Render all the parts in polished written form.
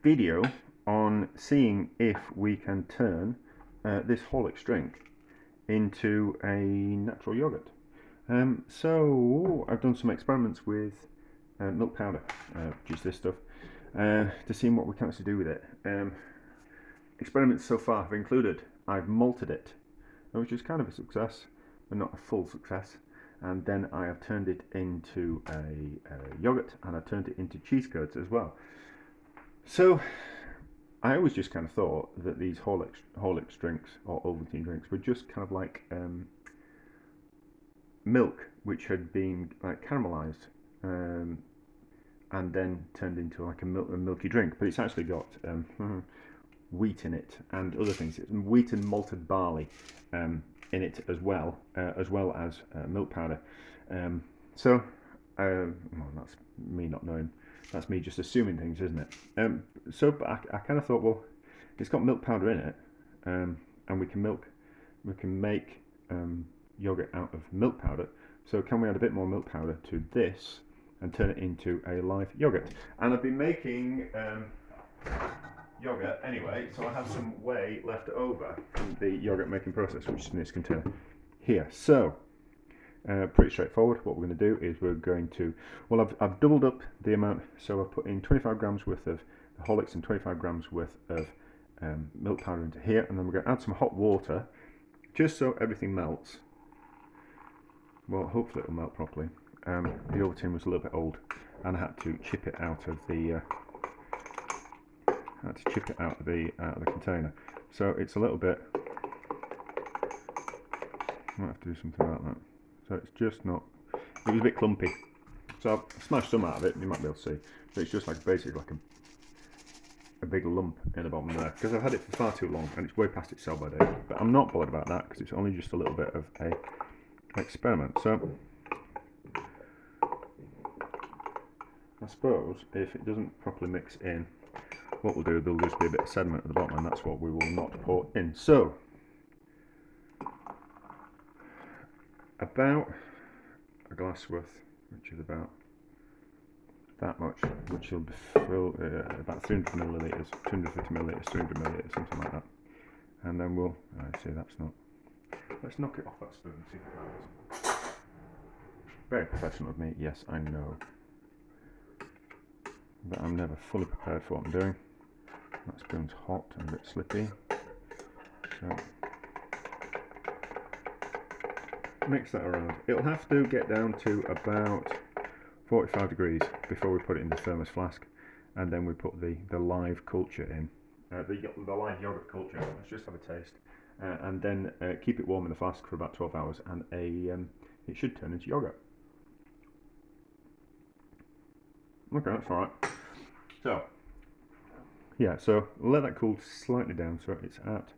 video on seeing if we can turn this Horlicks drink into a natural yogurt. So I've done some experiments with milk powder, which is this stuff, to see what we can actually do with it. Experiments so far have included I've malted it, which is kind of a success, but not a full success. And then I have turned it into a yogurt, and I've turned it into cheese curds as well. So I always just kind of thought that these Horlicks drinks or Ovaltine drinks were just kind of like milk which had been like caramelized and then turned into like a milky drink, but it's actually got wheat in it and other things. It's wheat and malted barley in it as well as milk powder. Well, that's me not knowing. That's me just assuming things, isn't it? But I kind of thought, well, it's got milk powder in it, and we can make yogurt out of milk powder. So can we add a bit more milk powder to this and turn it into a live yogurt? And I've been making yogurt anyway, so I have some whey left over from the yogurt making process, which is in this container here. So pretty straightforward. What we're going to do is we're going to, well, I've doubled up the amount, so I've put in 25 grams worth of the Horlicks and 25 grams worth of milk powder into here, and then we're going to add some hot water just so everything melts. Well, hopefully it'll melt properly. The Ovaltine was a little bit old, and I had to chip it out of the container. So it's a little bit. I might have to do something about that. So it's just not. It was a bit clumpy. So I've smashed some out of it. You might be able to see. But it's just like basically like a big lump in the bottom there, because I've had it for far too long and it's way past its sell-by date. But I'm not bothered about that because it's only just a little bit of a experiment. So I suppose if it doesn't properly mix in, what we'll do, there'll just be a bit of sediment at the bottom, and that's what we will not pour in. So about a glass worth, which is about that much, which will fill about 300 millilitres, 250 millilitres, 300 millilitres, something like that. And then we'll, see that's not, let's knock it off that spoon and see if it matters. Very professional of me, yes, I know. But I'm never fully prepared for what I'm doing. That spoon's hot and a bit slippy. So mix that around. It'll have to get down to about 45 degrees before we put it in the thermos flask, and then we put the live culture in, the live yogurt culture. Let's just have a taste, and then keep it warm in the flask for about 12 hours, and it should turn into yogurt. Okay, that's all right. So yeah, so let that cool slightly down. So it's at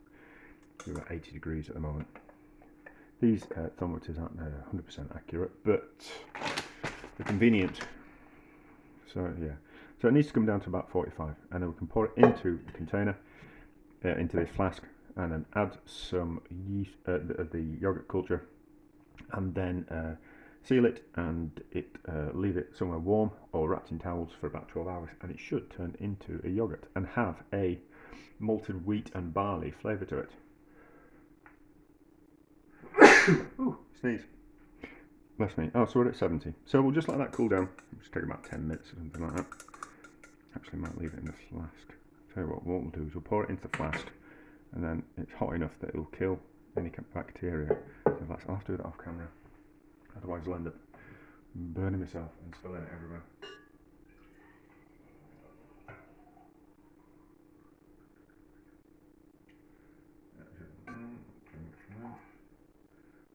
about 80 degrees at the moment. These thermometers aren't 100% accurate, but they're convenient. So yeah, so it needs to come down to about 45, and then we can pour it into the container, into this flask, and then add some yeast, the yogurt culture, and then seal it and leave it somewhere warm or wrapped in towels for about 12 hours, and it should turn into a yogurt and have a malted wheat and barley flavour to it. Ooh, sneeze. Bless me. Oh, so we're at 70. So we'll just let that cool down. It'll just take about 10 minutes or something like that. Actually, might leave it in the flask. Tell you what we'll do is we'll pour it into the flask, and then it's hot enough that it'll kill any bacteria. So I'll have to do that off camera. Otherwise I'll end up burning myself and spilling it everywhere.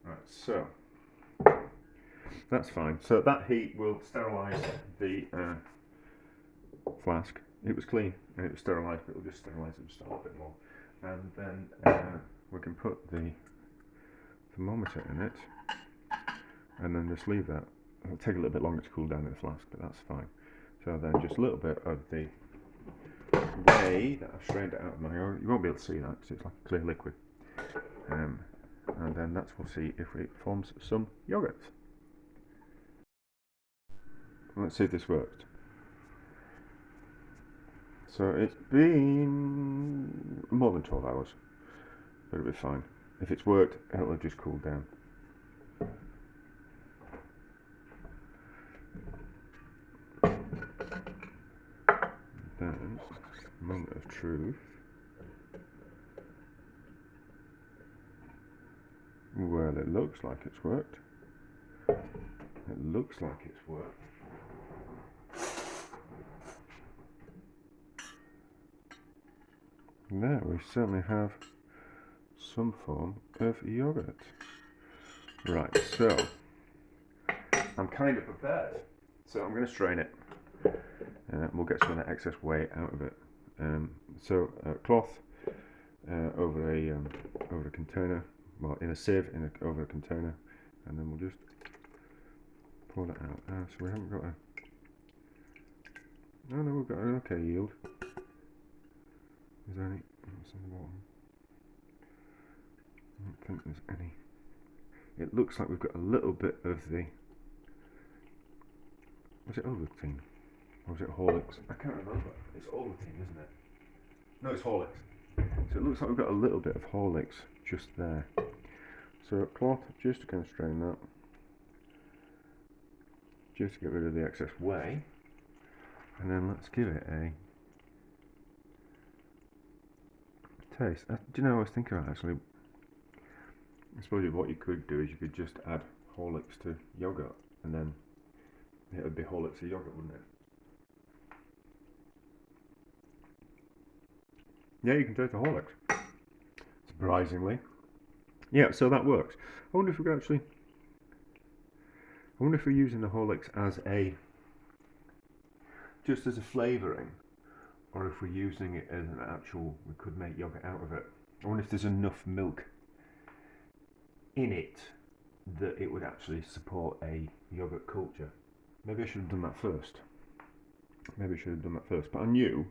Right, so that's fine. So that heat will sterilise the flask. It was clean and it was sterilised, but it'll just sterilise it just a little bit more. And then we can put the thermometer in it, and then just leave that. It'll take a little bit longer to cool down in the flask, but that's fine. So then just a little bit of the whey that I've strained it out of my own. You won't be able to see that because it's like a clear liquid. And then we'll see if it forms some yogurt. Let's see if this works. So it's been more than 12 hours, but it'll be fine. If it's worked, it'll have just cooled down. Then, moment of truth. Well, it looks like it's worked. It looks like it's worked. There, we certainly have some form of yogurt. Right, so I'm kind of prepared. So I'm going to strain it. We'll get some of that excess whey out of it. Cloth over a container, well, in a sieve, over a container, and then we'll just pour that out. So we haven't got a. Oh no, we've got an okay yield. Is there any? What's in the bottom? I don't think there's any. It looks like we've got a little bit of the. Was it Ovaltine? Or was it Horlicks? I can't remember. It's Ovaltine, isn't it? No, it's Horlicks. So it looks like we've got a little bit of Horlicks just there. So cloth, just to kind of strain that. Just to get rid of the excess whey. And then let's give it a taste. Do you know, I was thinking about actually, I suppose what you could do is you could just add Horlicks to yogurt, and then it would be Horlicks to yogurt, wouldn't it? Yeah, you can taste the Horlicks. Surprisingly. Yeah, so that works. I wonder if we could actually. I wonder if we're using the Horlicks as just as a flavouring, or if we're using it as an actual. We could make yogurt out of it. I wonder if there's enough milk in it that it would actually support a yogurt culture. Maybe I should have done that first. But I knew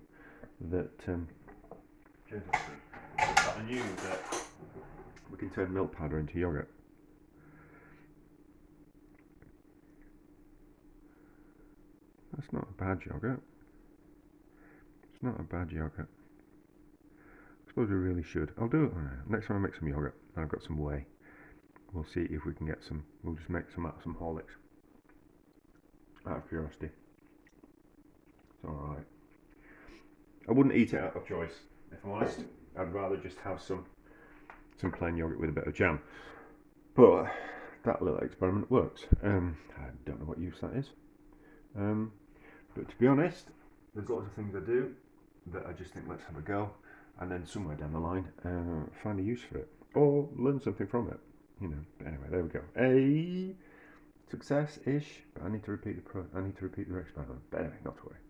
that. I knew that we can turn milk powder into yogurt. That's not a bad yogurt. It's not a bad yogurt. I suppose we really should. I'll do it next time I make some yogurt and I've got some whey. We'll see if we can get some. We'll just make some out of some Horlicks. Out of curiosity. It's alright. I wouldn't eat it out of choice, if I'm honest. I'd rather just have some plain yogurt with a bit of jam. But that little experiment works. I don't know what use that is. But to be honest, there's lots of things I do that I just think let's have a go, and then somewhere down the line find a use for it or learn something from it. You know. But anyway, there we go. A success-ish. But I need to repeat the experiment. But anyway, not to worry.